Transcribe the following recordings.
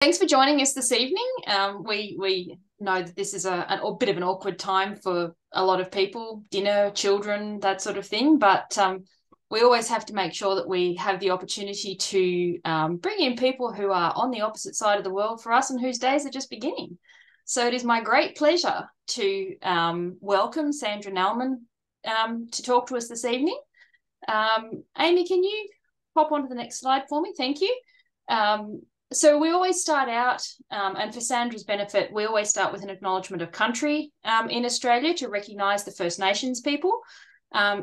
Thanks for joining us this evening. We know that this is a bit of an awkward time for a lot of people, dinner, children, that sort of thing, but we always have to make sure that we have the opportunity to bring in people who are on the opposite side of the world for us and whose days are just beginning. So it is my great pleasure to welcome Sandra Naumann to talk to us this evening. Amy, can you pop onto the next slide for me? Thank you. So we always start out, and for Sandra's benefit, we always start with an acknowledgement of country in Australia to recognise the First Nations people.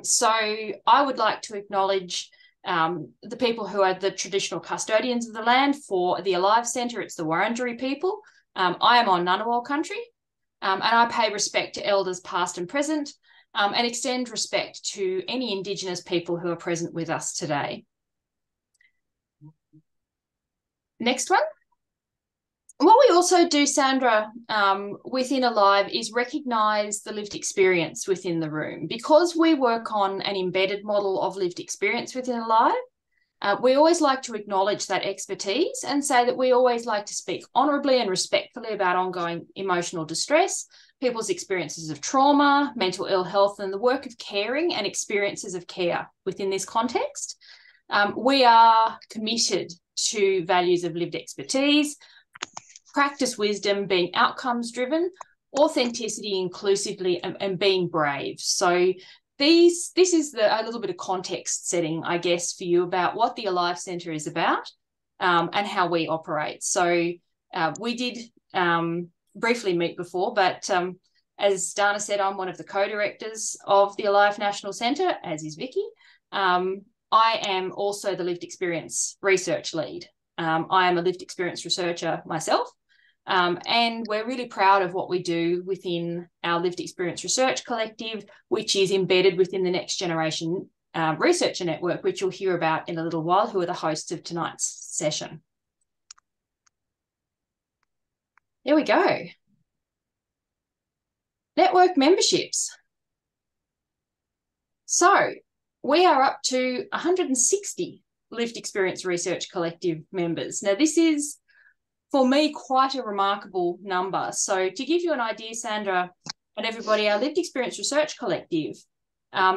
So I would like to acknowledge the people who are the traditional custodians of the land. For the Alive Centre, it's the Wurundjeri people. I am on Ngunnawal country, and I pay respect to elders past and present, and extend respect to any Indigenous people who are present with us today. Next one. What we also do, Sandra, within Alive is recognise the lived experience within the room. Because we work on an embedded model of lived experience within Alive, we always like to acknowledge that expertise and say that we always like to speak honourably and respectfully about ongoing emotional distress, people's experiences of trauma, mental ill health, and the work of caring and experiences of care within this context. We are committed to values of lived expertise, practice wisdom, being outcomes driven, authenticity, inclusively, and being brave. So this is a little bit of context setting, I guess, for you about what the Alive Centre is about and how we operate. So we did briefly meet before, but as Dana said, I'm one of the co-directors of the Alive National Centre, as is Vicky. I am also the lived experience research lead. I am a lived experience researcher myself, and we're really proud of what we do within our lived experience research collective, which is embedded within the Next Generation Researcher Network, which you'll hear about in a little while, who are the hosts of tonight's session. There we go. Network memberships. So we are up to 160 lived experience research collective members. Now, this is, for me, quite a remarkable number. So to give you an idea, Sandra and everybody, our lived experience research collective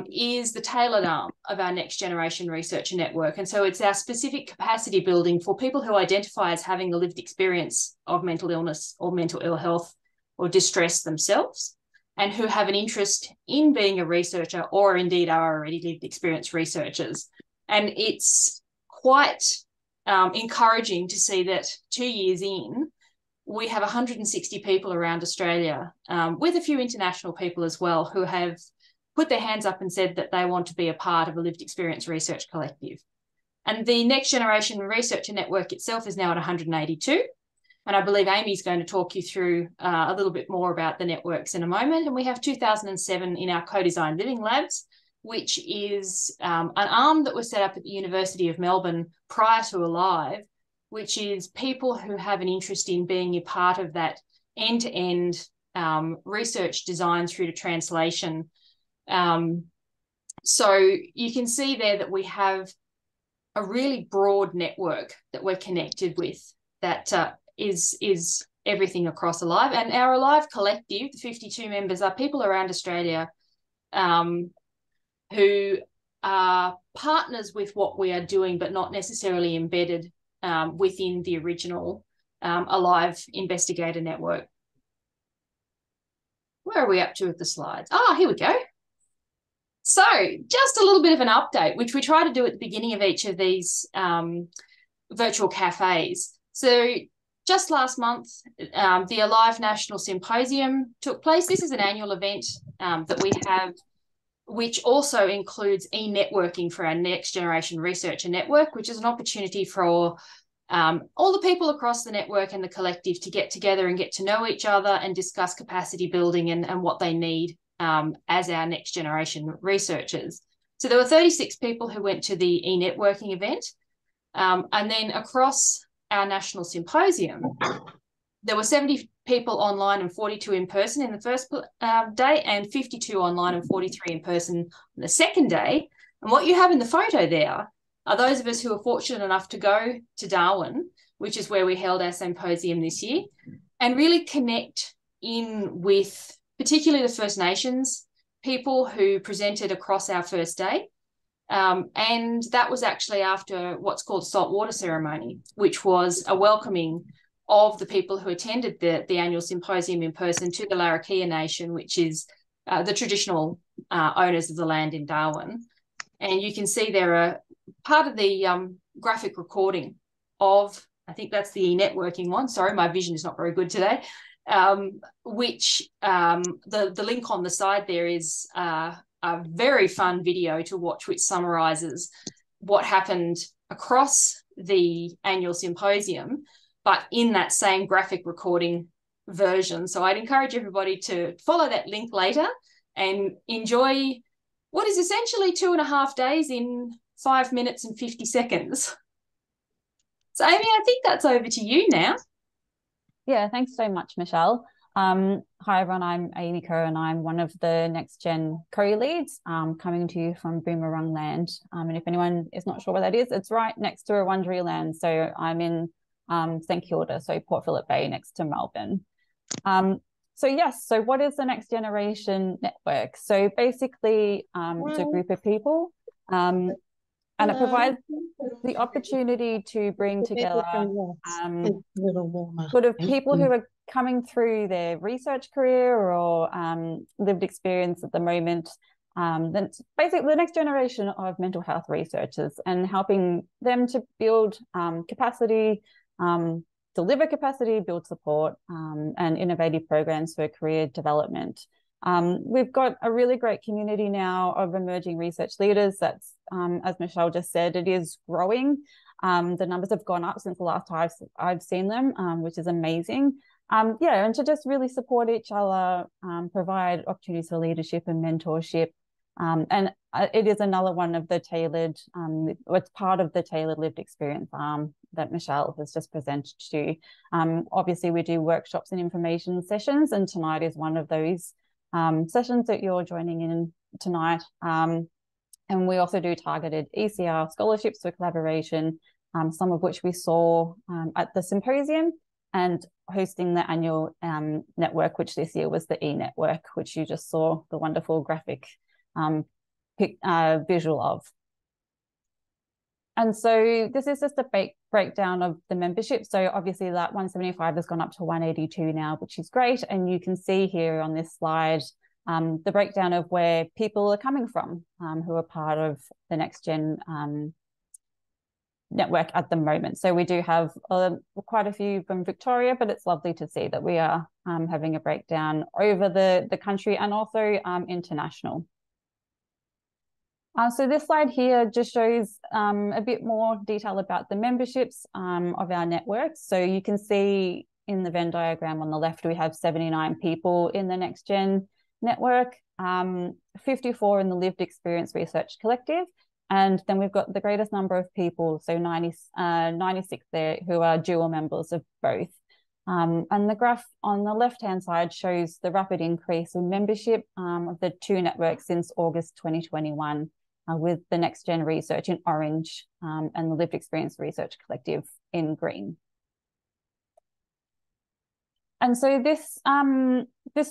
is the tailored arm of our Next Generation Researcher Network. And so it's our specific capacity building for people who identify as having the lived experience of mental illness or mental ill health or distress themselves, and who have an interest in being a researcher or indeed are already lived experience researchers. And it's quite encouraging to see that 2 years in, we have 160 people around Australia, with a few international people as well, who have put their hands up and said that they want to be a part of a lived experience research collective. And the Next Generation Researcher Network itself is now at 182. And I believe Amy's going to talk you through a little bit more about the networks in a moment. And we have 2007 in our co-designed living labs, which is an arm that was set up at the University of Melbourne prior to Alive, which is people who have an interest in being a part of that end-to-end research design through to translation. So you can see there that we have a really broad network that we're connected with that is everything across Alive. And our Alive collective, the 52 members, are people around Australia who are partners with what we are doing, but not necessarily embedded within the original Alive Investigator Network. Where are we up to with the slides? Here we go. So just a little bit of an update, which we try to do at the beginning of each of these virtual cafes. So just last month, the Alive National Symposium took place. This is an annual event that we have, which also includes e-networking for our Next Generation Researcher Network, which is an opportunity for all the people across the network and the collective to get together and get to know each other and discuss capacity building and what they need as our next generation researchers. So there were 36 people who went to the e-networking event. And then across our national symposium, there were 70 people online and 42 in person in the first day, and 52 online and 43 in person on the second day. And what you have in the photo there are those of us who are fortunate enough to go to Darwin which is where we held our symposium this year, and really connect in with particularly the First Nations people who presented across our first day. And that was actually after what's called saltwater ceremony, which was a welcoming of the people who attended the annual symposium in person to the Larrakia Nation, which is the traditional owners of the land in Darwin. And you can see there are part of the graphic recording of, I think that's the e-networking one. Sorry, my vision is not very good today. Which the link on the side there is a very fun video to watch, which summarises what happened across the annual symposium, but in that same graphic recording version. So I'd encourage everybody to follow that link later and enjoy what is essentially 2.5 days in 5 minutes and 50 seconds. So Amy, I think that's over to you now. Yeah, thanks so much, Michelle. Hi everyone, I'm Amy Kerr and I'm one of the Next Gen co-leads coming to you from Boomerang Land. And if anyone is not sure where that is, it's right next to Wurundjeri Land. So I'm in St Kilda, so Port Phillip Bay next to Melbourne. So yes, so what is the Next Generation Network? So basically it's a group of people and it provides the opportunity to bring together sort of people who are coming through their research career or lived experience at the moment. Then basically the next generation of mental health researchers and helping them to build capacity, deliver capacity, build support, and innovative programs for career development. We've got a really great community now of emerging research leaders. That's, as Michelle just said, it is growing. The numbers have gone up since the last time I've seen them, which is amazing. Yeah, and to just really support each other, provide opportunities for leadership and mentorship. And it is another one of the tailored, it's part of the tailored lived experience that Michelle has just presented to you. Obviously, we do workshops and information sessions, and tonight is one of those sessions that you're joining in tonight. And we also do targeted ECR scholarships for collaboration, some of which we saw at the symposium, and hosting the annual network, which this year was the e-network, which you just saw the wonderful graphic visual of. And so this is just a breakdown of the membership. So obviously that 175 has gone up to 182 now, which is great. And you can see here on this slide the breakdown of where people are coming from who are part of the Next Gen network at the moment. So we do have quite a few from Victoria, but it's lovely to see that we are having a breakdown over the country and also international. So this slide here just shows a bit more detail about the memberships of our network. So you can see in the Venn diagram on the left, we have 79 people in the Next Gen network, 54 in the Lived Experience Research Collective, and then we've got the greatest number of people, so 96 there, who are dual members of both. And the graph on the left-hand side shows the rapid increase in membership of the two networks since August 2021, with the Next Gen Research in orange and the Lived Experience Research Collective in green. And so this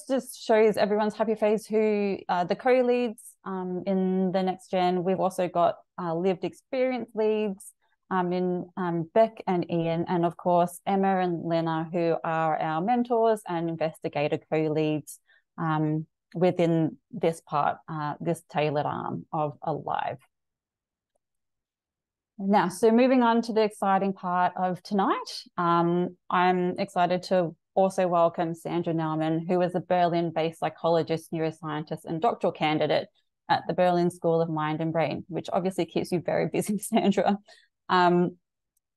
just shows everyone's happy face who the co-leads in the Next Gen. We've also got lived experience leads in Beck and Ian, and of course Emma and Lena, who are our mentors and investigator co-leads within this part, this tailored arm of Alive. Now, so moving on to the exciting part of tonight, I'm excited to also welcome Sandra Naumann, who is a Berlin-based psychologist, neuroscientist, and doctoral candidate at the Berlin School of Mind and Brain, which obviously keeps you very busy, Sandra.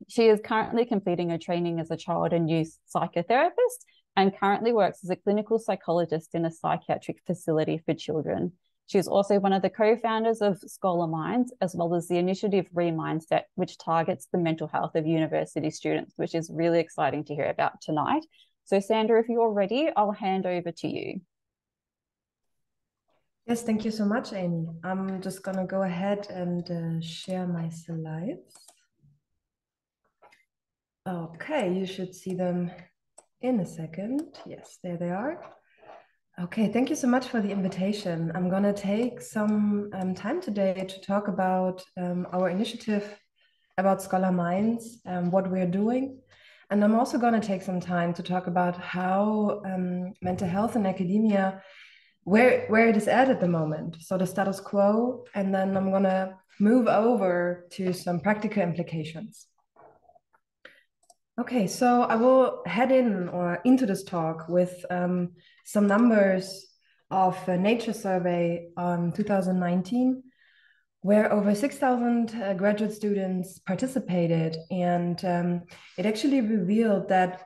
She is currently completing her training as a child and youth psychotherapist and currently works as a clinical psychologist in a psychiatric facility for children. She is also one of the co-founders of Scholar Minds, as well as the initiative reMINDset, which targets the mental health of university students, which is really exciting to hear about tonight. So Sandra, if you're ready, I'll hand over to you. Yes, thank you so much, Amy. I'm just gonna go ahead and share my slides. Okay, you should see them in a second. Yes, there they are. Okay, thank you so much for the invitation. I'm going to take some time today to talk about our initiative, about Scholar Minds, what we're doing. And I'm also going to take some time to talk about how mental health in academia, where it is at the moment. So the status quo, and then I'm going to move over to some practical implications. Okay, so I will head into this talk with some numbers of a Nature survey 2019, where over 6,000 graduate students participated. And it actually revealed that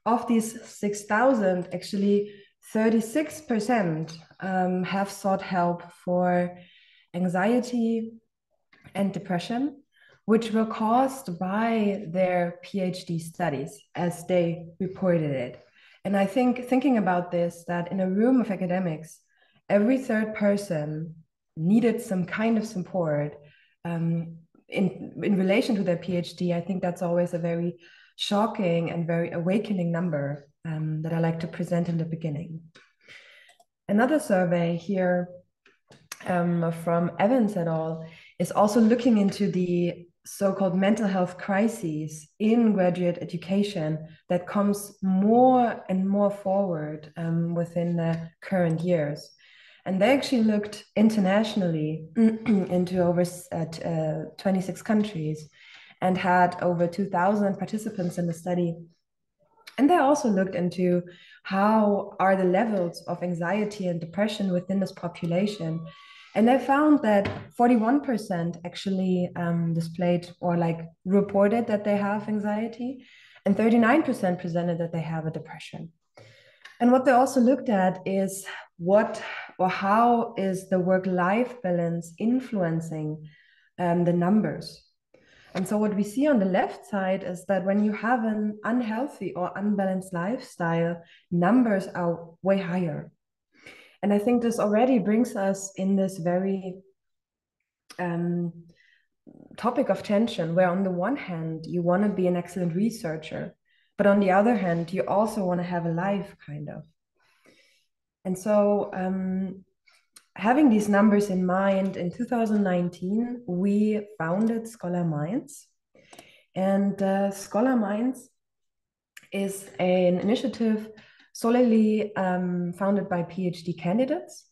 of these 6,000, actually 36% have sought help for anxiety and depression, which were caused by their PhD studies as they reported it. And I think thinking about this, that in a room of academics, every third person needed some kind of support in relation to their PhD. I think that's always a very shocking and very awakening number that I like to present in the beginning. Another survey here from Evans et al. Is also looking into the so-called mental health crises in graduate education that comes more and more forward within the current years. And they actually looked internationally into over 26 countries and had over 2,000 participants in the study. And they also looked into how are the levels of anxiety and depression within this population. And they found that 41% actually displayed or reported that they have anxiety, and 39% presented that they have a depression. And what they also looked at is what or how is the work-life balance influencing the numbers. And so what we see on the left side is that when you have an unhealthy or unbalanced lifestyle, numbers are way higher. And I think this already brings us in this very topic of tension, where on the one hand, you want to be an excellent researcher, but on the other hand, you also want to have a life, kind of. And so having these numbers in mind, in 2019, we founded Scholar Minds. And Scholar Minds is an initiative solely founded by PhD candidates,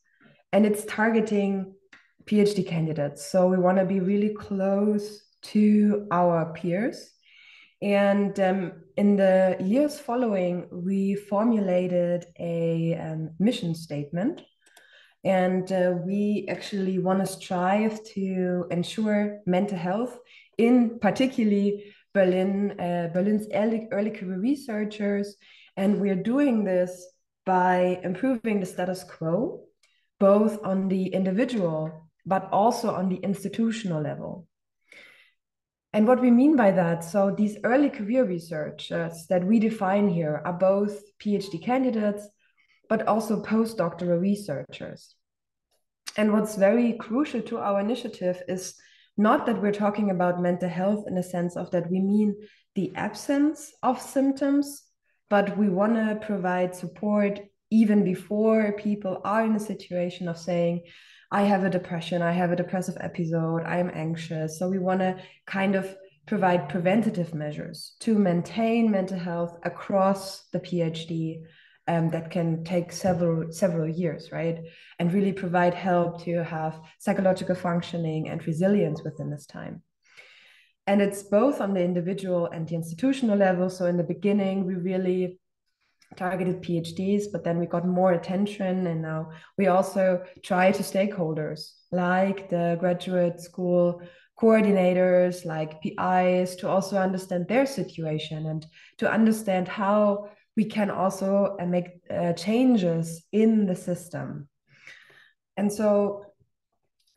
and it's targeting PhD candidates. So we want to be really close to our peers. And in the years following, we formulated a mission statement. And we actually want to strive to ensure mental health in particularly Berlin's early career researchers. And we're doing this by improving the status quo, both on the individual, but also on the institutional level. And what we mean by that, so these early career researchers that we define here are both PhD candidates, but also postdoctoral researchers. And what's very crucial to our initiative is not that we're talking about mental health in the sense of that we mean the absence of symptoms, but we want to provide support even before people are in a situation of saying, I have a depression, I have a depressive episode, I am anxious. So we want to kind of provide preventative measures to maintain mental health across the PhD that can take several years, right? And really provide help to have psychological functioning and resilience within this time. And it's both on the individual and the institutional level. So in the beginning, we really targeted PhDs, but then we got more attention, and now we also try to stakeholders like the graduate school coordinators, like PIs, to also understand their situation and to understand how we can also make changes in the system. And so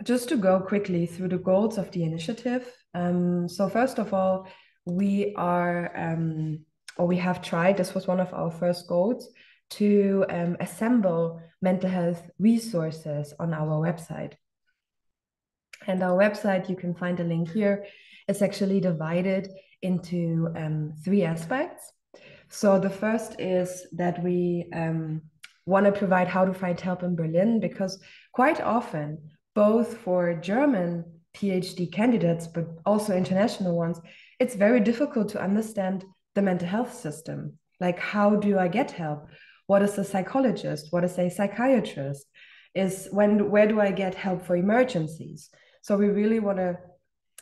just to go quickly through the goals of the initiative. So first of all, we have tried, this was one of our first goals, to assemble mental health resources on our website. And our website, you can find a link here, is actually divided into three aspects. So the first is that we want to provide how to find help in Berlin, because quite often, both for German PhD candidates, but also international ones, it's very difficult to understand the mental health system. Like, how do I get help? What is a psychologist? What is a psychiatrist? Where do I get help for emergencies? So we really want to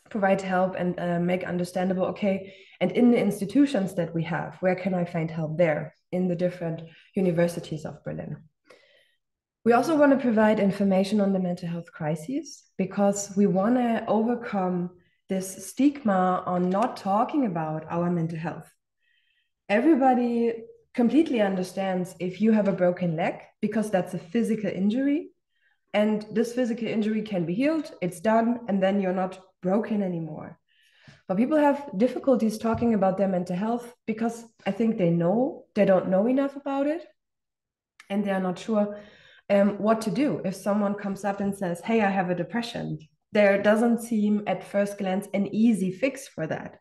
provide help and make understandable, okay, and in the institutions that we have, where can I find help there in the different universities of Berlin? We also want to provide information on the mental health crises, because we want to overcome this stigma on not talking about our mental health. Everybody completely understands if you have a broken leg, because that's a physical injury, and this physical injury can be healed, it's done, and then you're not broken anymore. But people have difficulties talking about their mental health because I think they don't know enough about it, and they are not sure what to do if someone comes up and says, hey, I have a depression. There doesn't seem at first glance an easy fix for that.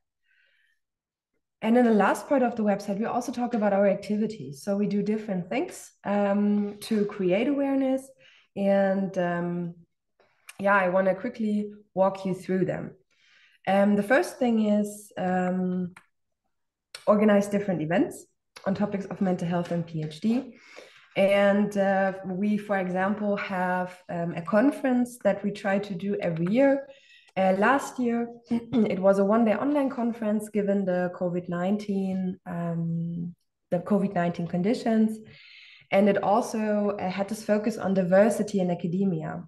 And in the last part of the website, we also talk about our activities. So we do different things to create awareness. And I want to quickly walk you through them. The first thing is organize different events on topics of mental health and PhD. And we, for example, have a conference that we try to do every year. Last year, it was a one-day online conference given the COVID-19 conditions. And it also had this focus on diversity in academia,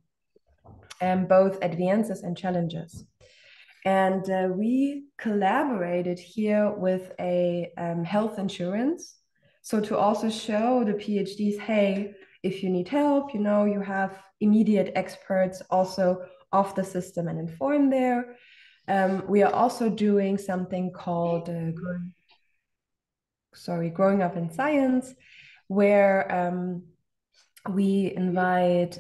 both advances and challenges. And we collaborated here with a health insurance. So to also show the PhDs, hey, if you need help, you have immediate experts also of the system and inform there. We are also doing something called Growing Up in Science, where we invite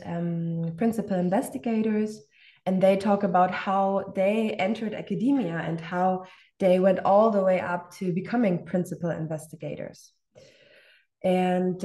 principal investigators, and they talk about how they entered academia and how they went all the way up to becoming principal investigators. And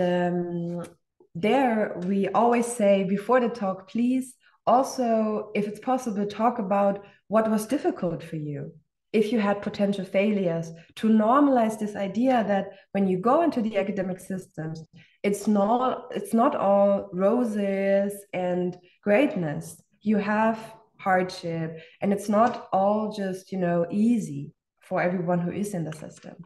there we always say before the talk, please also, if it's possible, talk about what was difficult for you. If you had potential failures, to normalize this idea that when you go into the academic systems, it's not all roses and greatness. You have hardship, and it's not all just, easy for everyone who is in the system.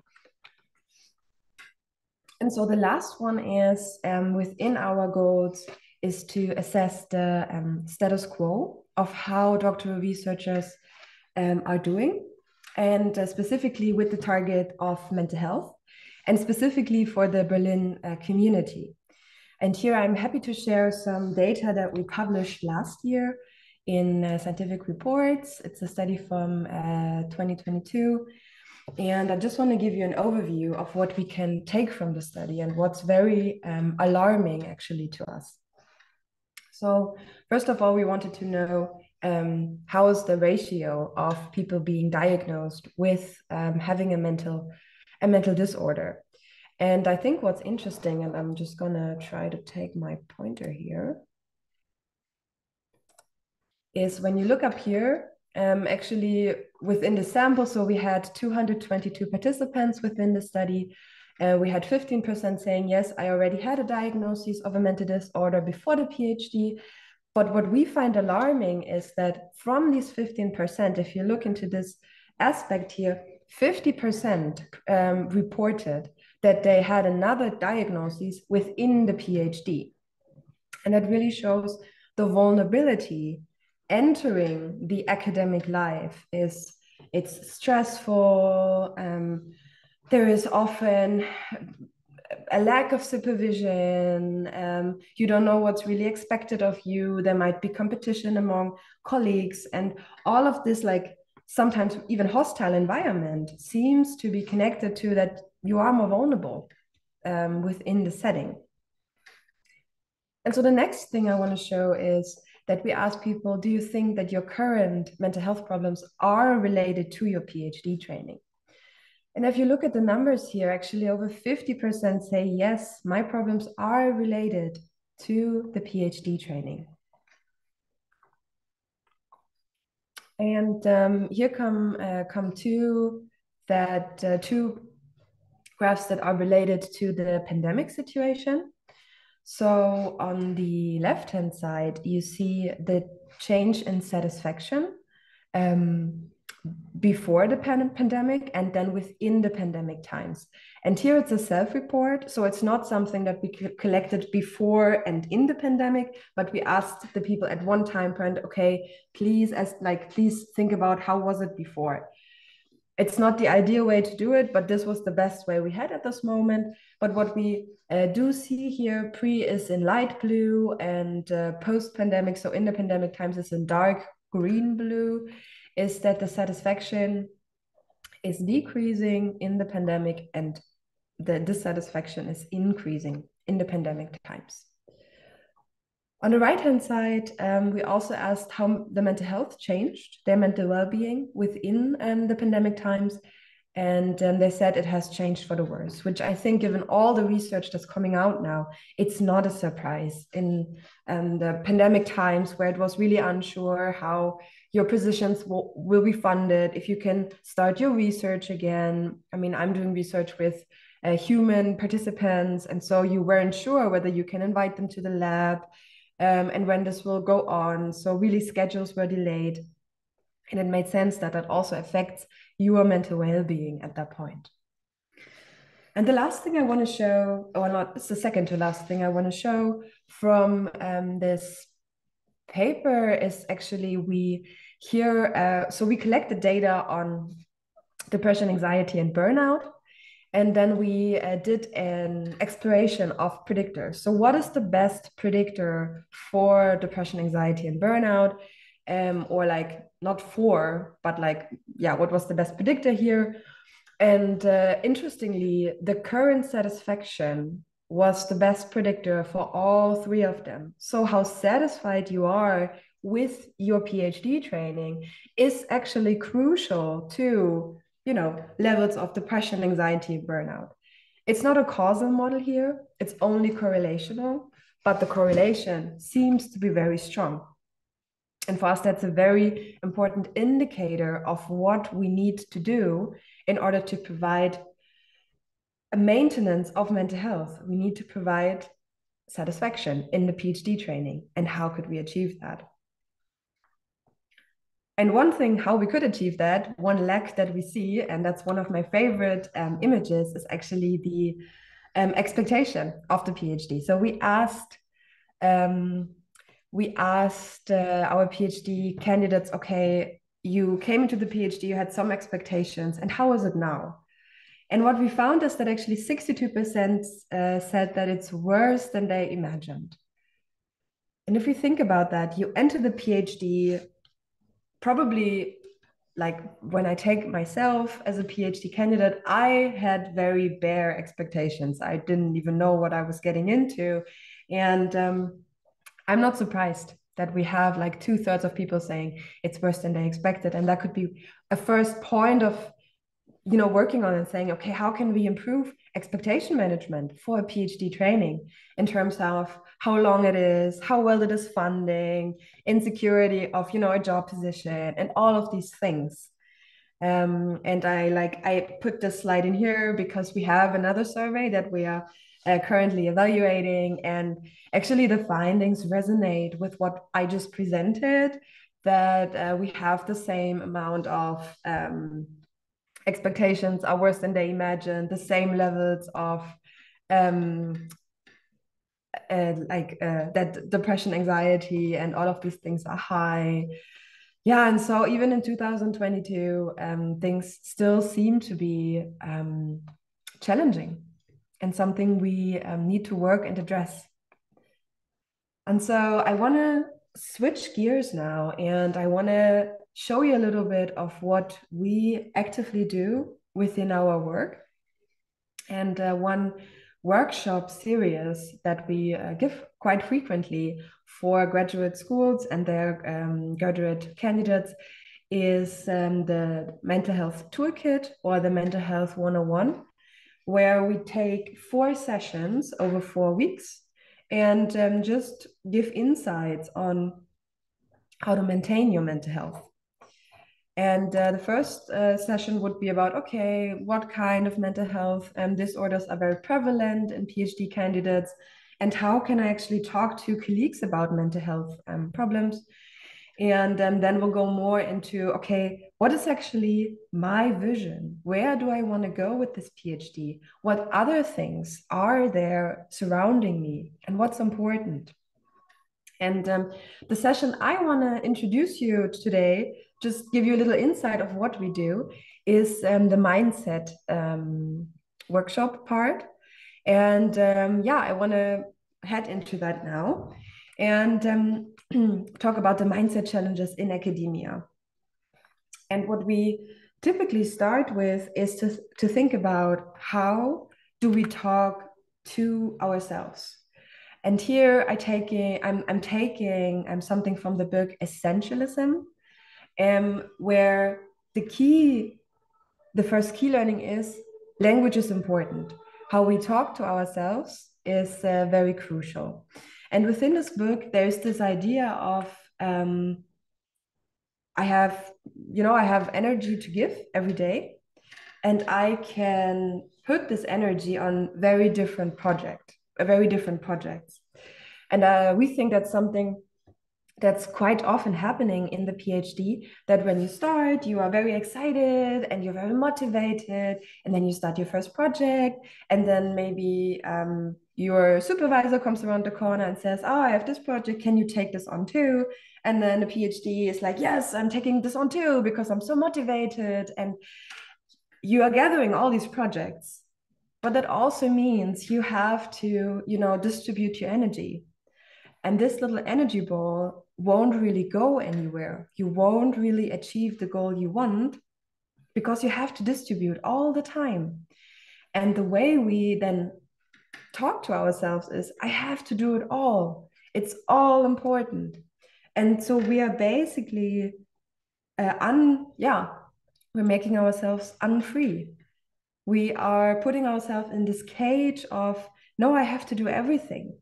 And so the last one is within our goals is to assess the status quo of how doctoral researchers are doing, and specifically with the target of mental health, and specifically for the Berlin community. And here I'm happy to share some data that we published last year in Scientific Reports. It's a study from 2022. And I just want to give you an overview of what we can take from the study and what's very alarming actually to us. So first of all, we wanted to know how is the ratio of people being diagnosed with having a mental disorder. And I think what's interesting, and I'm just gonna try to take my pointer here, is when you look up here, actually within the sample, so we had 222 participants within the study. We had 15% saying, yes, I already had a diagnosis of a mental disorder before the PhD. But what we find alarming is that from these 15%, if you look into this aspect here, 50% reported that they had another diagnosis within the PhD. And that really shows the vulnerability entering the academic life. It's stressful. There is often a lack of supervision. You don't know what's really expected of you. There might be competition among colleagues, and all of this, like sometimes even hostile environment, seems to be connected to that you are more vulnerable within the setting. And so the next thing I want to show is that we ask people, do you think that your current mental health problems are related to your PhD training? And if you look at the numbers here, actually over 50% say, yes, my problems are related to the PhD training. And here come two graphs that are related to the pandemic situation. So on the left-hand side, you see the change in satisfaction before the pandemic and then within the pandemic times. And here it's a self-report. So it's not something that we collected before and in the pandemic, but we asked the people at one time point, okay, please think about how was it before. It's not the ideal way to do it, but this was the best way we had at this moment. But what we do see here, pre is in light blue and post-pandemic, so in the pandemic times is in dark green blue, is that the satisfaction is decreasing in the pandemic and the dissatisfaction is increasing in the pandemic times. On the right-hand side, we also asked how the mental health changed, their mental well-being within the pandemic times. And they said it has changed for the worse, which I think, given all the research that's coming out now, it's not a surprise. In the pandemic times where it was really unsure how your positions will be funded, if you can start your research again. I mean, I'm doing research with human participants, and so you weren't sure whether you can invite them to the lab. And when this will go on. So really schedules were delayed. And it made sense that that also affects your mental well-being at that point. And the last thing I want to show, or not, it's the second to last thing I want to show from this paper is actually we collected data on depression, anxiety, and burnout. And then we did an exploration of predictors. So what is the best predictor for depression, anxiety, and burnout? Or like not for, but like, yeah, what was the best predictor here? And interestingly, the current satisfaction was the best predictor for all three of them. So how satisfied you are with your PhD training is actually crucial to levels of depression, anxiety, burnout. It's not a causal model here. It's only correlational, but the correlation seems to be very strong. And for us, that's a very important indicator of what we need to do in order to provide a maintenance of mental health. We need to provide satisfaction in the PhD training. And how could we achieve that? And one thing, how we could achieve that, one lack that we see, and that's one of my favorite images, is actually the expectation of the PhD. So we asked our PhD candidates, okay, you came into the PhD, you had some expectations, and how is it now? And what we found is that actually 62% said that it's worse than they imagined. And if you think about that, you enter the PhD, probably like when I take myself as a PhD candidate, I had very bare expectations. I didn't even know what I was getting into. And I'm not surprised that we have like 2/3 of people saying it's worse than they expected. And that could be a first point of working on and saying, okay, how can we improve expectation management for a PhD training in terms of how long it is, how well it is funding, insecurity of, a job position, and all of these things. And I put this slide in here because we have another survey that we are currently evaluating. And actually the findings resonate with what I just presented, that we have the same amount of expectations are worse than they imagined, the same levels of that depression, anxiety, and all of these things are high. Yeah, and so even in 2022, things still seem to be challenging and something we need to work and address. And so I want to switch gears now, and I want to show you a little bit of what we actively do within our work. And one workshop series that we give quite frequently for graduate schools and their graduate candidates is the Mental Health Toolkit, or the Mental Health 101, where we take 4 sessions over 4 weeks and just give insights on how to maintain your mental health. And the first session would be about, okay, what kind of mental health disorders are very prevalent in PhD candidates, and how can I actually talk to colleagues about mental health problems? And then we'll go more into, okay, what is actually my vision? Where do I want to go with this PhD? What other things are there surrounding me, and what's important? And the session I want to introduce you today, just give you a little insight of what we do, is the mindset workshop part. And yeah, I want to head into that now and talk about the mindset challenges in academia. And what we typically start with is to think about, how do we talk to ourselves? And here I'm taking something from the book Essentialism, where the first key learning is language is important. How we talk to ourselves is very crucial. And within this book, there's this idea of I have energy to give every day, and I can put this energy on very different projects. And we think that's something that's quite often happening in the PhD, that when you start, you are very excited and you're very motivated, and then you start your first project, and then maybe your supervisor comes around the corner and says, oh, I have this project, can you take this on too? And then the PhD is like, yes, I'm taking this on too because I'm so motivated. And you are gathering all these projects, but that also means you have to, distribute your energy. And this little energy ball won't really go anywhere. You won't really achieve the goal you want because you have to distribute all the time. And the way we then talk to ourselves is, I have to do it all. It's all important. And so we are basically we're making ourselves unfree. We are putting ourselves in this cage of, no, I have to do everything.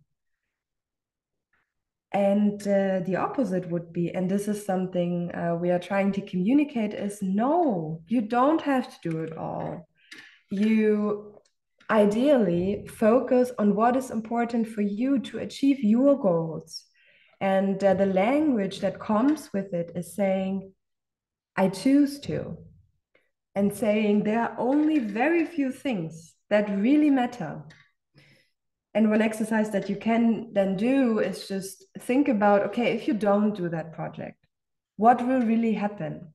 And the opposite would be, and this is something we are trying to communicate, is no, you don't have to do it all. You ideally focus on what is important for you to achieve your goals. And the language that comes with it is saying, I choose to. And saying there are only very few things that really matter. And one exercise that you can then do is just think about, okay, if you don't do that project, what will really happen?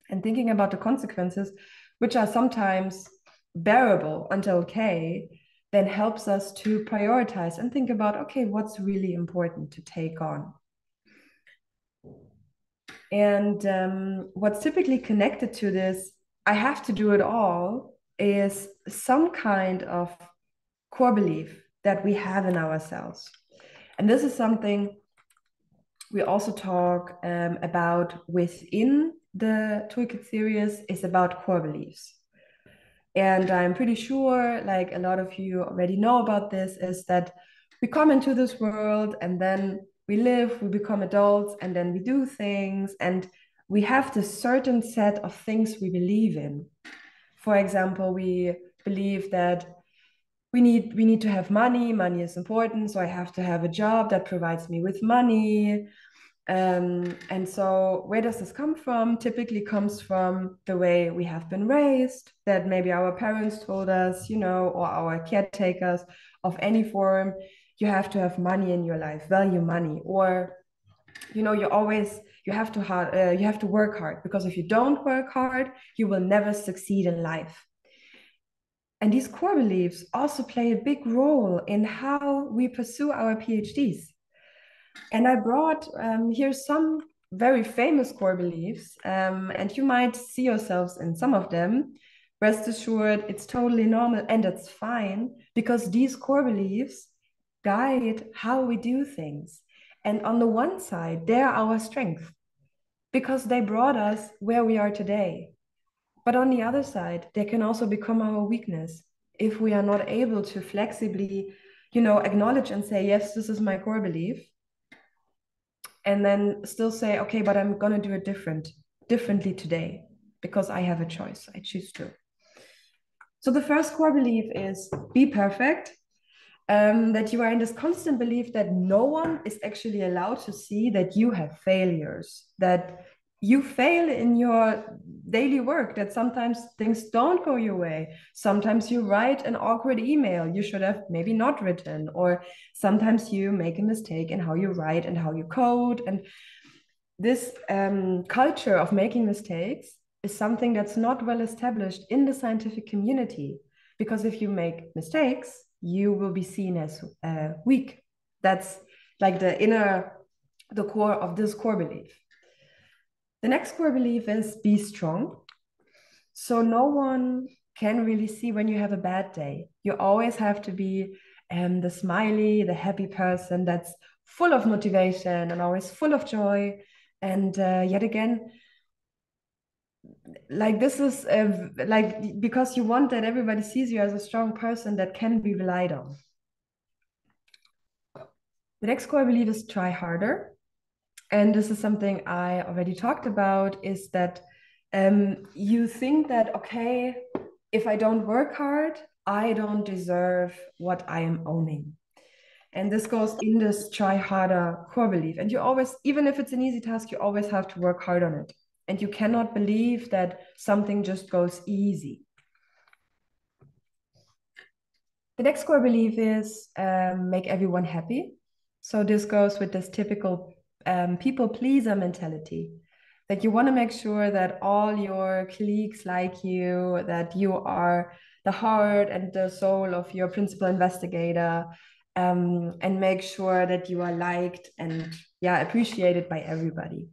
And thinking about the consequences, which are sometimes bearable until okay, then helps us to prioritize and think about, okay, what's really important to take on? And what's typically connected to this, I have to do it all, is some kind of core belief that we have in ourselves. And this is something we also talk about within the Toolkit series, is about core beliefs. And I'm pretty sure, like a lot of you already know about this, is that we come into this world and then we live, we become adults, and then we do things, and we have this certain set of things we believe in. For example, we believe that we need to have money. Money is important, so I have to have a job that provides me with money. And so where does this come from? Typically comes from the way we have been raised, that maybe our parents told us, or our caretakers of any form, you have to have money in your life, value money, or you have to work hard, because if you don't work hard, you will never succeed in life. And these core beliefs also play a big role in how we pursue our PhDs. And I brought here some very famous core beliefs, and you might see yourselves in some of them. Rest assured, it's totally normal and it's fine, because these core beliefs guide how we do things. And on the one side, they're our strength. because they brought us where we are today. But on the other side, they can also become our weakness if we are not able to flexibly, acknowledge and say, yes, this is my core belief. And then still say, okay, but I'm going to do it differently today because I have a choice. I choose to. So the first core belief is be perfect. That you are in this constant belief that no one is actually allowed to see that you have failures, that you fail in your daily work, that sometimes things don't go your way. Sometimes you write an awkward email you should have maybe not written, or sometimes you make a mistake in how you write and how you code. And this culture of making mistakes is something that's not well established in the scientific community, because if you make mistakes, you will be seen as weak. That's like the core of this core belief. The next core belief is be strong. So no one can really see when you have a bad day. You always have to be the smiley, the happy person that's full of motivation and always full of joy. And yet again, like this is like because you want that everybody sees you as a strong person that can be relied on. The next core belief is try harder. And this is something I already talked about, is that you think that, okay, if I don't work hard, I don't deserve what I am owning. And this goes in this try harder core belief. And you always, even if it's an easy task, you always have to work hard on it. And you cannot believe that something just goes easy. The next core belief is make everyone happy. So this goes with this typical people pleaser mentality, that you want to make sure that all your colleagues like you, that you are the heart and the soul of your principal investigator, and make sure that you are liked and appreciated by everybody.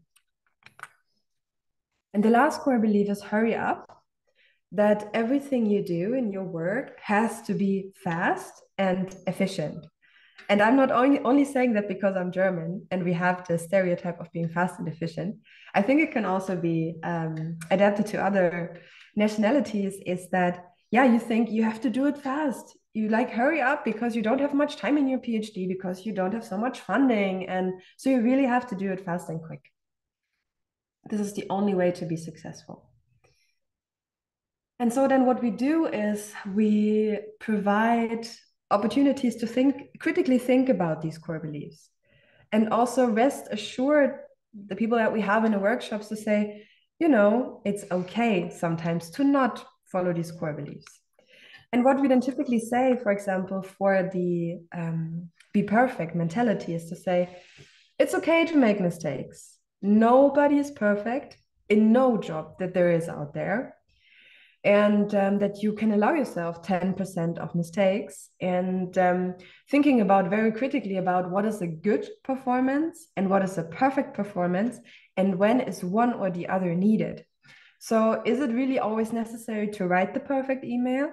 And the last core belief is hurry up, that everything you do in your work has to be fast and efficient. And I'm not only saying that because I'm German and we have the stereotype of being fast and efficient. I think it can also be adapted to other nationalities, is that, you think you have to do it fast. You hurry up because you don't have much time in your PhD, because you don't have so much funding. And so you really have to do it fast and quick. This is the only way to be successful. And so then what we do is we provide opportunities to critically think about these core beliefs, and also rest assured the people that we have in the workshops to say, it's okay sometimes to not follow these core beliefs. And what we then typically say, for example, for the be perfect mentality, is to say, it's okay to make mistakes. Nobody is perfect in no job that there is out there. And that you can allow yourself 10% of mistakes, and thinking about very critically about what is a good performance and what is a perfect performance, and when is one or the other needed. So is it really always necessary to write the perfect email,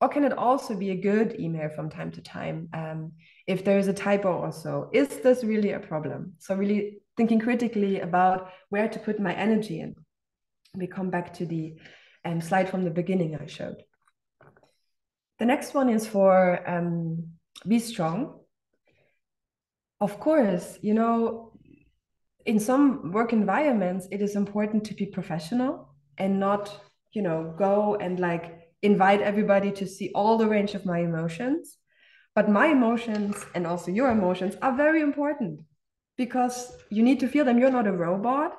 or can it also be a good email from time to time? If there is a typo or so, is this really a problem? So really thinking critically about where to put my energy in. We come back to the slide from the beginning I showed. The next one is for be strong. Of course, in some work environments, it is important to be professional and not, go and invite everybody to see all the range of my emotions. But my emotions and also your emotions are very important, because you need to feel them. You're not a robot.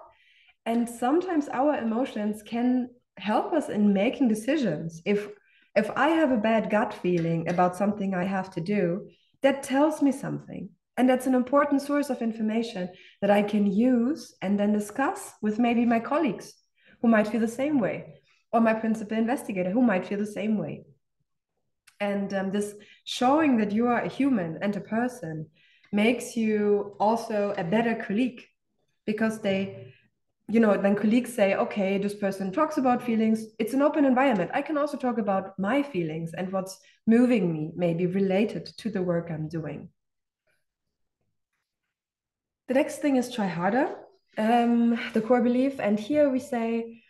And sometimes our emotions can help us in making decisions. If I have a bad gut feeling about something I have to do, that tells me something. And that's an important source of information that I can use and then discuss with maybe my colleagues who might feel the same way, or my principal investigator who might feel the same way. And this showing that you are a human and a person makes you also a better colleague, because they, then colleagues say, okay, this person talks about feelings. It's an open environment. I can also talk about my feelings and what's moving me, maybe related to the work I'm doing. The next thing is try harder. the core belief. And here we say,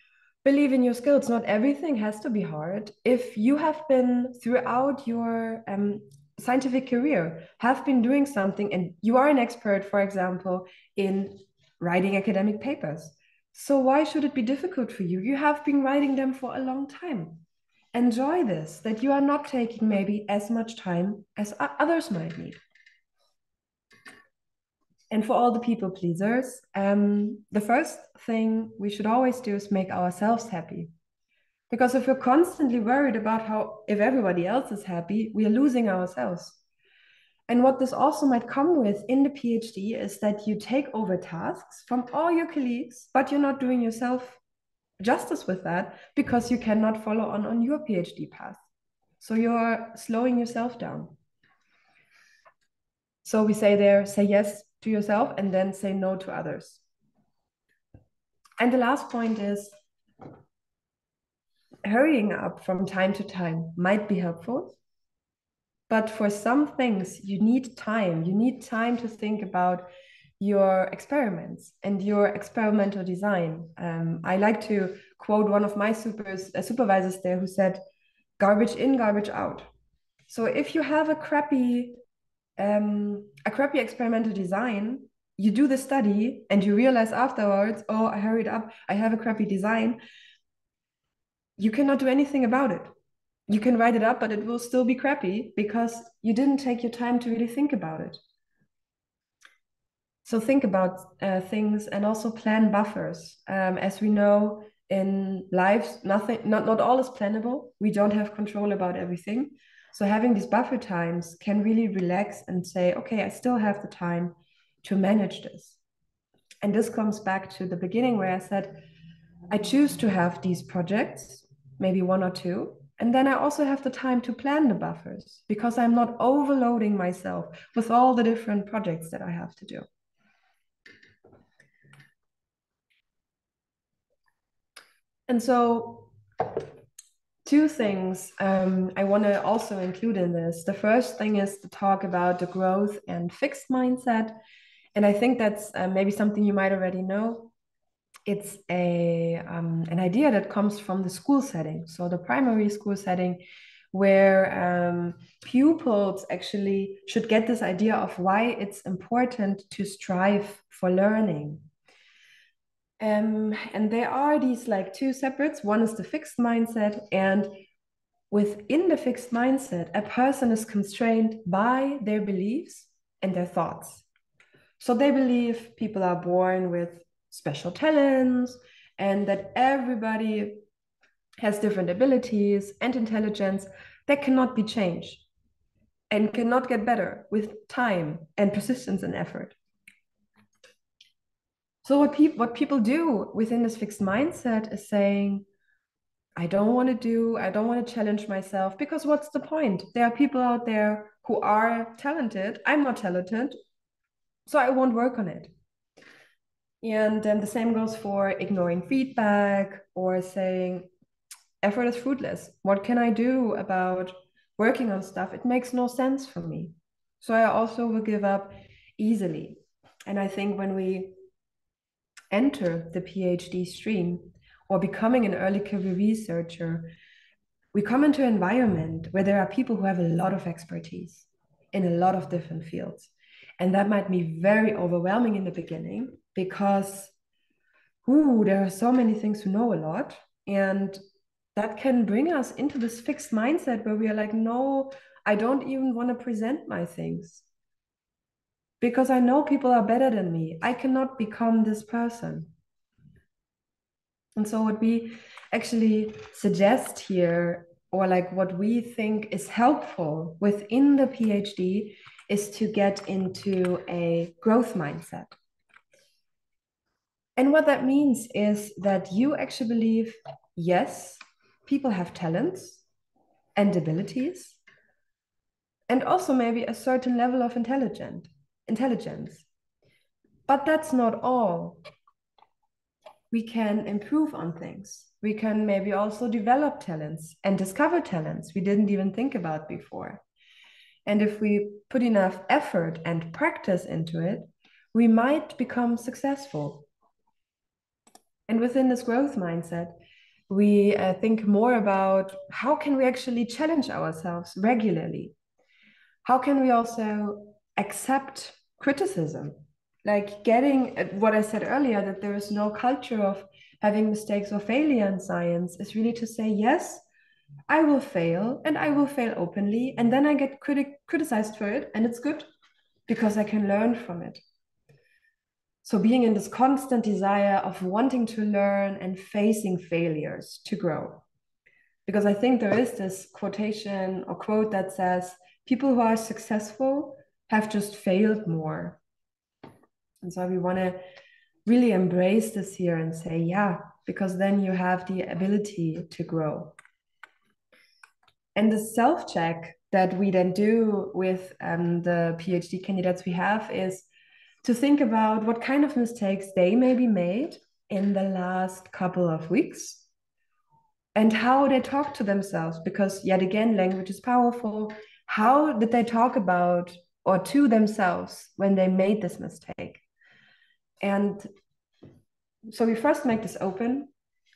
believe in your skills. Not everything has to be hard. If you have been throughout your scientific career, have been doing something, and you are an expert, for example, in writing academic papers, so why should it be difficult for you? You have been writing them for a long time. Enjoy this, that you are not taking maybe as much time as others might need. And for all the people pleasers, the first thing we should always do is make ourselves happy. Because if we're constantly worried about if everybody else is happy, we are losing ourselves. And what this also might come with in the PhD is that you take over tasks from all your colleagues, but you're not doing yourself justice with that because you cannot follow on your PhD path. So you're slowing yourself down. So we say there, say yes to yourself and then say no to others. And the last point is, hurrying up from time to time might be helpful, but for some things you need time. You need time to think about your experiments and your experimental design. I like to quote one of my supervisors there who said, garbage in, garbage out. So if you have a crappy experimental design, you do the study and you realize afterwards, oh, I hurried up, I have a crappy design. You cannot do anything about it. You can write it up, but it will still be crappy because you didn't take your time to really think about it. So think about things and also plan buffers. As we know in life, not all is plannable. We don't have control about everything. So having these buffer times can really relax and say, okay, I still have the time to manage this. And this comes back to the beginning where I said, I choose to have these projects, maybe one or two, and then I also have the time to plan the buffers because I'm not overloading myself with all the different projects that I have to do. And so two things I want to also include in this. The first thing is to talk about the growth and fixed mindset. And I think that's maybe something you might already know. It's an idea that comes from the school setting. So the primary school setting where pupils actually should get this idea of why it's important to strive for learning. And there are these like two separates. One is the fixed mindset, and within the fixed mindset, a person is constrained by their beliefs and their thoughts. So they believe people are born with special talents and that everybody has different abilities and intelligence that cannot be changed and cannot get better with time and persistence and effort. So what people do within this fixed mindset is saying, I don't want to challenge myself because what's the point? There are people out there who are talented. I'm not talented, so I won't work on it. And then the same goes for ignoring feedback or saying, effort is fruitless. What can I do about working on stuff? It makes no sense for me. So I also will give up easily. And I think when we enter the PhD stream or becoming an early career researcher, we come into an environment where there are people who have a lot of expertise in a lot of different fields. And that might be very overwhelming in the beginning because there are so many things to know a lot. And that can bring us into this fixed mindset where we are like, no, I don't even want to present my things because I know people are better than me. I cannot become this person. And so what we actually suggest here, or like what we think is helpful within the PhD, is to get into a growth mindset. And what that means is that you actually believe, yes, people have talents and abilities, and also maybe a certain level of intelligence. But that's not all. We can improve on things. We can maybe also develop talents and discover talents we didn't even think about before. And if we put enough effort and practice into it, we might become successful. And within this growth mindset, we think more about how can we actually challenge ourselves regularly? How can we also accept criticism? Like getting what I said earlier, that there is no culture of having mistakes or failure in science, is really to say, yes, I will fail, and I will fail openly, and then I get criticized for it, and it's good because I can learn from it. So being in this constant desire of wanting to learn and facing failures to grow. Because I think there is this quotation or quote that says, people who are successful have just failed more. And so we want to really embrace this here and say, yeah, because then you have the ability to grow. And the self-check that we then do with the PhD candidates we have is to think about what kind of mistakes they maybe made in the last couple of weeks and how they talk to themselves, because yet again, language is powerful. How did they talk about or to themselves when they made this mistake? And so we first make this open,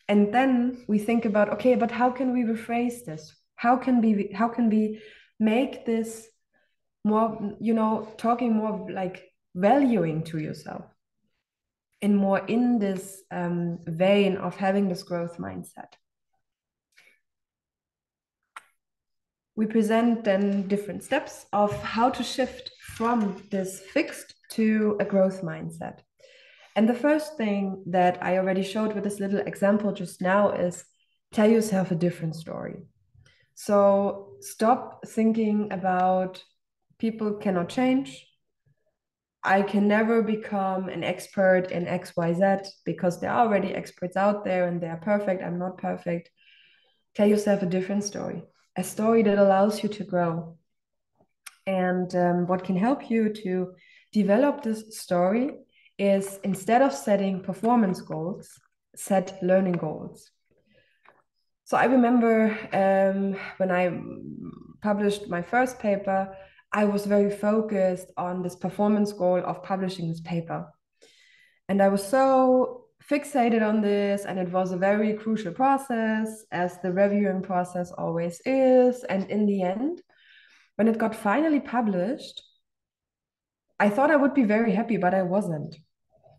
and then we think about, okay, but how can we rephrase this? How can we make this more, talking more like valuing to yourself in this vein of having this growth mindset. We present then different steps of how to shift from this fixed to a growth mindset. And the first thing that I already showed with this little example just now is tell yourself a different story. So stop thinking about people cannot change. I can never become an expert in XYZ because there are already experts out there and they are perfect. I'm not perfect. Tell yourself a different story, a story that allows you to grow. And what can help you to develop this story is, instead of setting performance goals, set learning goals. So I remember when I published my first paper, I was very focused on this performance goal of publishing this paper. And I was so fixated on this, and it was a very crucial process, as the reviewing process always is. And in the end, when it got finally published, I thought I would be very happy, but I wasn't.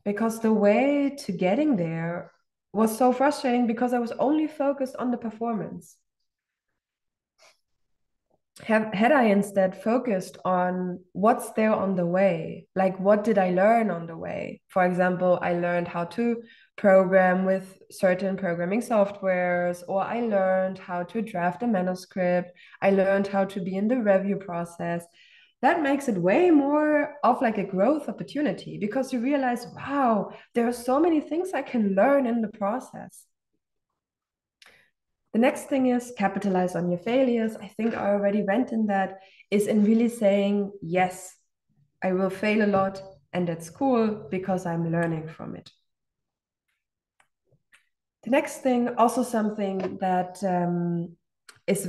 Because the way to getting there was so frustrating, because I was only focused on the performance. Had I instead focused on what's there on the way, like what did I learn on the way? For example, I learned how to program with certain programming softwares, or I learned how to draft a manuscript. I learned how to be in the review process. That makes it way more of like a growth opportunity, because you realize, wow, there are so many things I can learn in the process. The next thing is capitalize on your failures. I think I already went in that, is in really saying, yes, I will fail a lot, and that's cool because I'm learning from it. The next thing, also something that is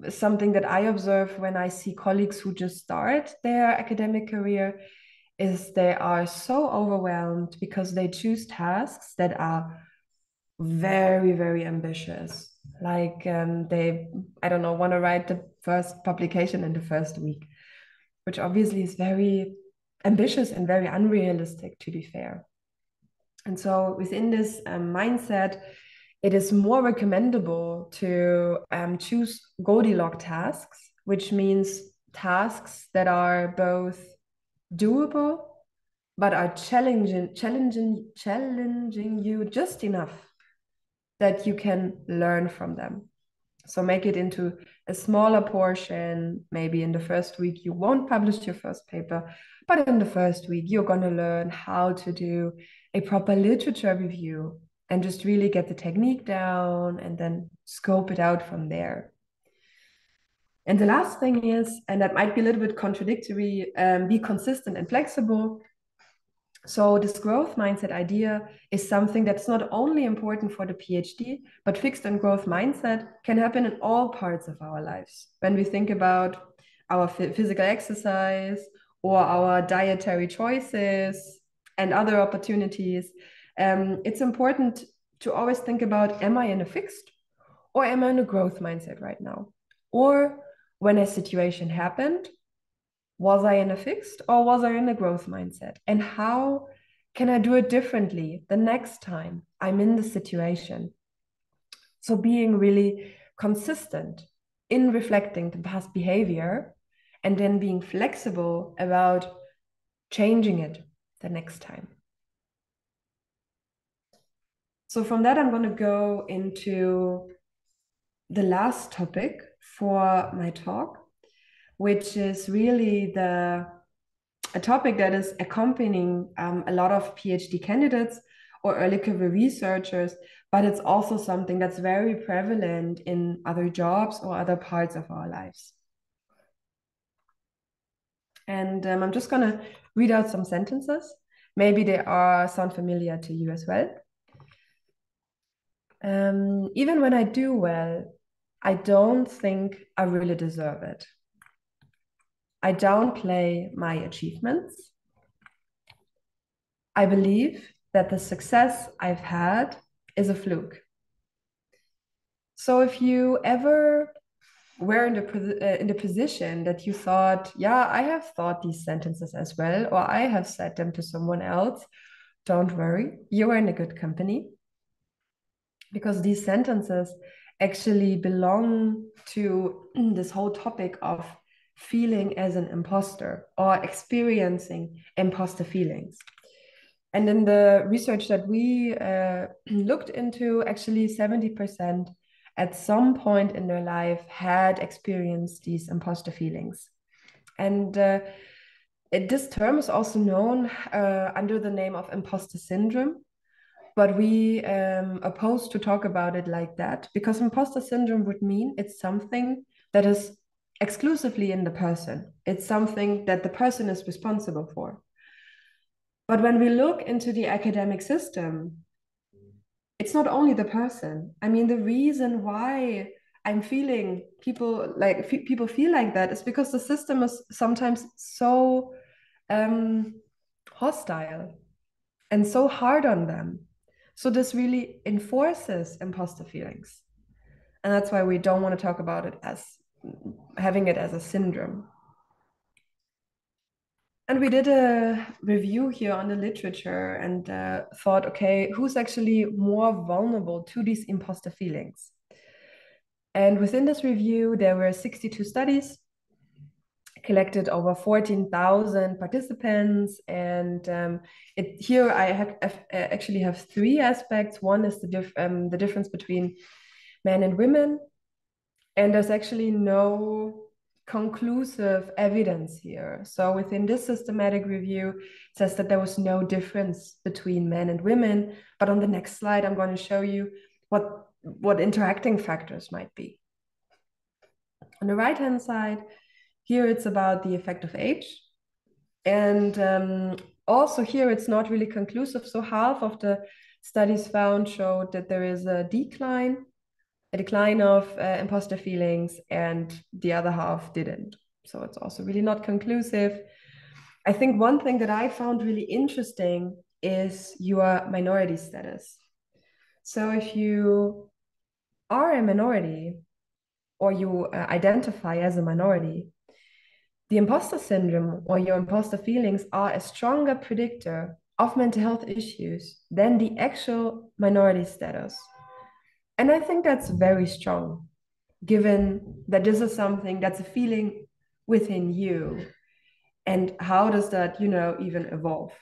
something that I observe when I see colleagues who just start their academic career, is they are so overwhelmed because they choose tasks that are very, very ambitious. Like they, I don't know, want to write the first publication in the first week, which obviously is very ambitious and very unrealistic, to be fair. And so within this mindset, it is more recommendable to choose Goldilocks tasks, which means tasks that are both doable, but are challenging you just enough that you can learn from them. So make it into a smaller portion. Maybe in the first week, you won't publish your first paper, but in the first week, you're going to learn how to do a proper literature review and just really get the technique down and then scope it out from there. And the last thing is, and that might be a little bit contradictory, be consistent and flexible. So this growth mindset idea is something that's not only important for the PhD, but fixed and growth mindset can happen in all parts of our lives. When we think about our physical exercise or our dietary choices and other opportunities, it's important to always think about, am I in a fixed or am I in a growth mindset right now? Or when a situation happened, was I in a fixed or was I in a growth mindset? And how can I do it differently the next time I'm in the situation? So being really consistent in reflecting the past behavior and then being flexible about changing it the next time. So from that, I'm going to go into the last topic for my talk, which is really a topic that is accompanying a lot of PhD candidates or early career researchers, but it's also something that's very prevalent in other jobs or other parts of our lives. And I'm just going to read out some sentences. Maybe they sound familiar to you as well. Even when I do well, I don't think I really deserve it. I downplay my achievements. I believe that the success I've had is a fluke. So if you ever were in the position that you thought, yeah, I have thought these sentences as well, or I have said them to someone else, don't worry, you are in a good company. Because these sentences actually belong to this whole topic of feeling as an imposter or experiencing imposter feelings. And in the research that we looked into, actually 70% at some point in their life had experienced these imposter feelings. And this term is also known under the name of imposter syndrome. But we oppose to talk about it like that, because imposter syndrome would mean it's something that is exclusively in the person. It's something that the person is responsible for. But when we look into the academic system, it's not only the person. I mean, the reason why I'm feeling people feel like that is because the system is sometimes so hostile and so hard on them. So this really enforces imposter feelings. And that's why we don't want to talk about it as having it as a syndrome. And we did a review here on the literature and thought, okay, who's actually more vulnerable to these imposter feelings? And within this review, there were 62 studies collected over 14,000 participants. And here I actually have three aspects. One is the difference between men and women. And there's actually no conclusive evidence here. So within this systematic review, it says that there was no difference between men and women. But on the next slide, I'm going to show you what interacting factors might be. On the right-hand side, here it's about the effect of age. And also here it's not really conclusive. So half of the studies found showed that there is a decline of imposter feelings, and the other half didn't. So it's also really not conclusive. I think one thing that I found really interesting is your minority status. So if you are a minority or you identify as a minority, the imposter syndrome or your imposter feelings are a stronger predictor of mental health issues than the actual minority status. And I think that's very strong, given that this is something that's a feeling within you. And how does that, even evolve?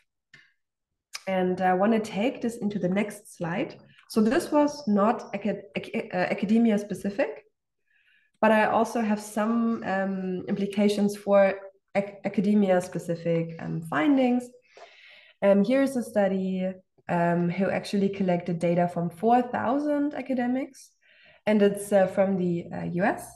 And I want to take this into the next slide. So this was not academia specific, but I also have some implications for academia specific findings. Here's a study who actually collected data from 4,000 academics, and it's from the US,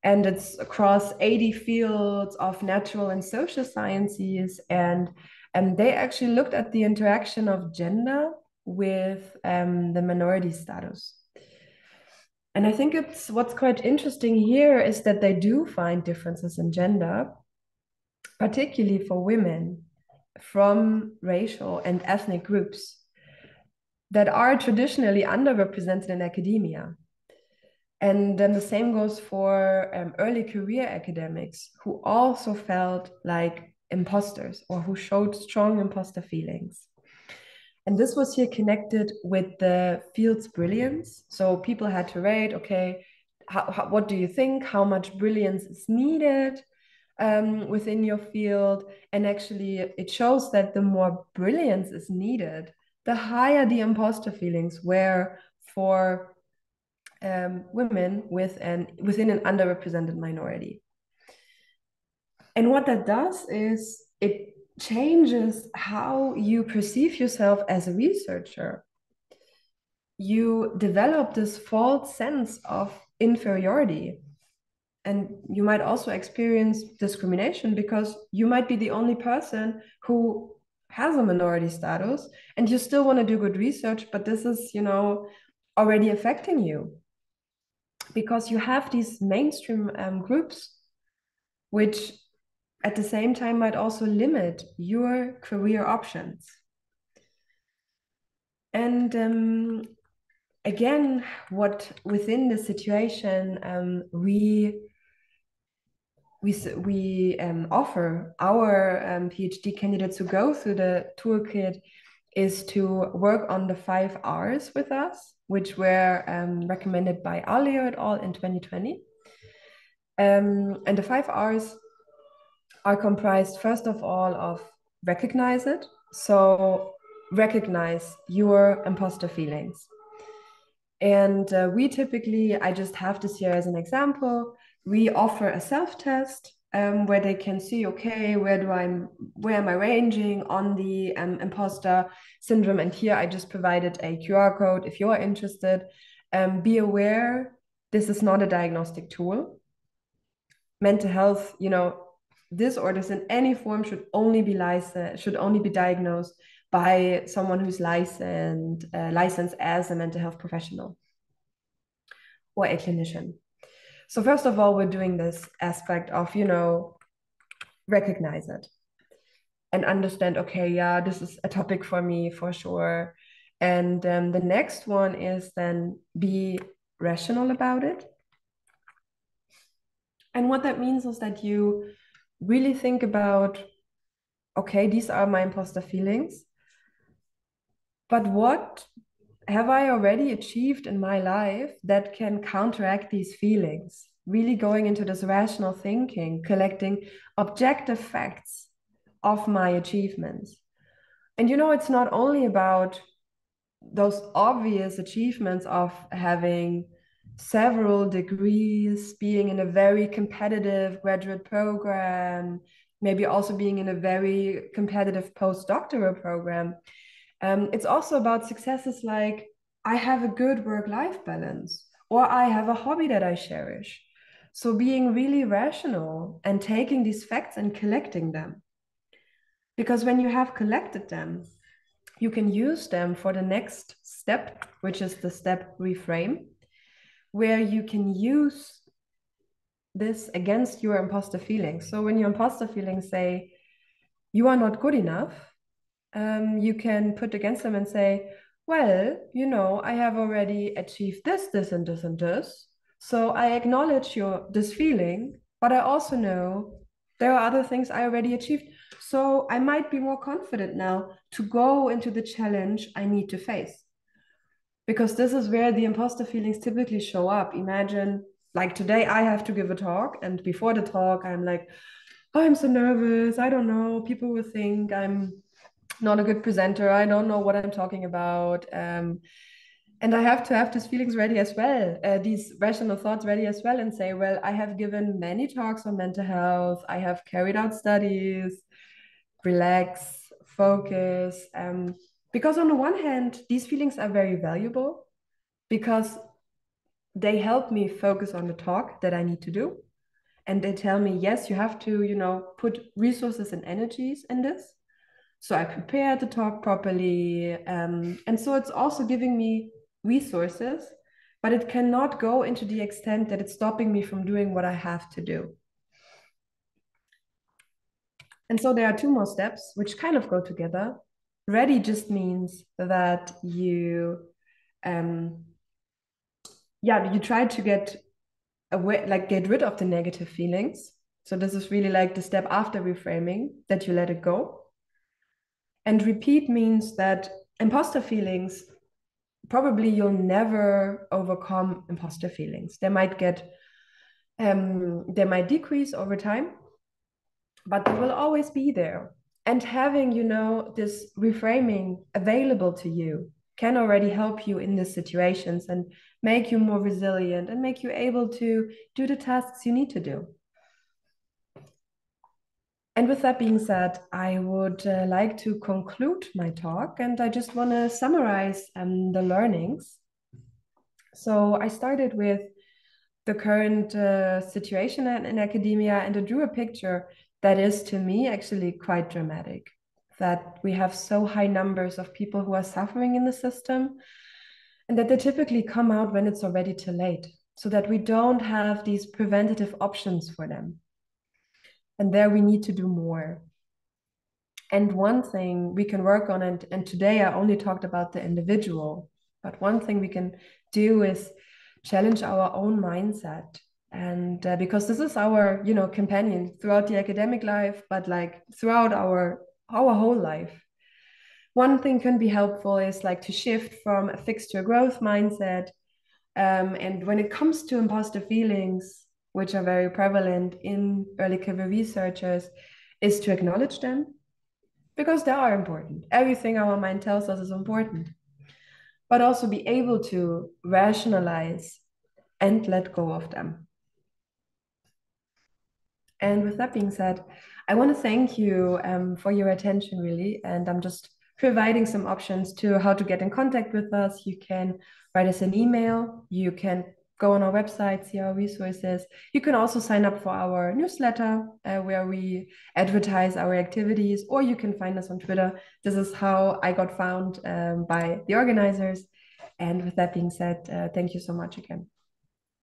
and it's across 80 fields of natural and social sciences, and they actually looked at the interaction of gender with the minority status. And I think what's quite interesting here is that they do find differences in gender, particularly for women from racial and ethnic groups. that are traditionally underrepresented in academia. And then the same goes for early career academics who also felt like imposters or who showed strong imposter feelings. And this was here connected with the field's brilliance. So people had to rate, okay, what do you think? How much brilliance is needed within your field? And actually, it shows that the more brilliance is needed, the higher the imposter feelings were for women within an underrepresented minority. And what that does is it changes how you perceive yourself as a researcher. You develop this false sense of inferiority. And you might also experience discrimination because you might be the only person who has a minority status and you still want to do good research, but this is, already affecting you because you have these mainstream groups, which at the same time might also limit your career options. And again, what within the situation we offer our PhD candidates who go through the toolkit is to work on the 5 R's with us, which were recommended by Alio et al. In 2020. And the 5 R's are comprised, first of all, of recognize it. So recognize your imposter feelings. And we typically, I just have this here as an example, we offer a self-test where they can see, okay, where am I ranging on the imposter syndrome? And here I just provided a QR code if you're interested. Be aware, this is not a diagnostic tool. Mental health, disorders in any form should only be diagnosed by someone who's licensed as a mental health professional or a clinician. So first of all, we're doing this aspect of, recognize it and understand, okay, yeah, this is a topic for me for sure. And the next one is then be rational about it. And what that means is that you really think about, okay, these are my imposter feelings, but what have I already achieved in my life that can counteract these feelings? Really going into this rational thinking, collecting objective facts of my achievements. And it's not only about those obvious achievements of having several degrees, being in a very competitive graduate program, maybe also being in a very competitive postdoctoral program. It's also about successes like I have a good work-life balance, or I have a hobby that I cherish. So being really rational and taking these facts and collecting them. Because when you have collected them, you can use them for the next step, which is the step reframe, where you can use this against your imposter feelings. So when your imposter feelings say, you are not good enough, you can put against them and say, well, I have already achieved this, this, and this, and this. So I acknowledge this feeling, but I also know there are other things I already achieved. So I might be more confident now to go into the challenge I need to face. Because this is where the imposter feelings typically show up. Imagine, like today I have to give a talk, and before the talk, I'm like, oh, I'm so nervous. I don't know. People will think I'm not a good presenter. I don't know what I'm talking about. And I have to have these feelings ready as well, these rational thoughts ready as well, and say, well, I have given many talks on mental health. I have carried out studies, relax, focus. Because on the one hand, these feelings are very valuable because they help me focus on the talk that I need to do. And they tell me, yes, you have to, put resources and energies in this. So I prepared the talk properly. And so it's also giving me resources, but it cannot go into the extent that it's stopping me from doing what I have to do. And so there are 2 more steps which kind of go together. ready just means that you you try to get away, like get rid of the negative feelings. So this is really like the step after reframing, that you let it go. And repeat means that imposter feelings, probably you'll never overcome imposter feelings. They might decrease over time, but they will always be there. And having, this reframing available to you can already help you in these situations and make you more resilient and make you able to do the tasks you need to do. And with that being said, I would like to conclude my talk, and I just want to summarize the learnings. So I started with the current situation in academia, and I drew a picture that is, to me, actually quite dramatic, that we have so high numbers of people who are suffering in the system, and that they typically come out when it's already too late, so that we don't have these preventative options for them. And there we need to do more. And one thing we can work on, and today I only talked about the individual, but one thing we can do is challenge our own mindset. And because this is our, companion throughout the academic life, but like throughout our whole life. One thing can be helpful is like to shift from a fixed to a growth mindset. And when it comes to imposter feelings, which are very prevalent in early career researchers, is to acknowledge them, because they are important. Everything our mind tells us is important, but also be able to rationalize and let go of them. And with that being said, I want to thank you for your attention, really. And I'm just providing some options to how to get in contact with us. You can write us an email. You can go on our website, see our resources. You can also sign up for our newsletter where we advertise our activities, or you can find us on Twitter. This is how I got found by the organizers. And with that being said, thank you so much again.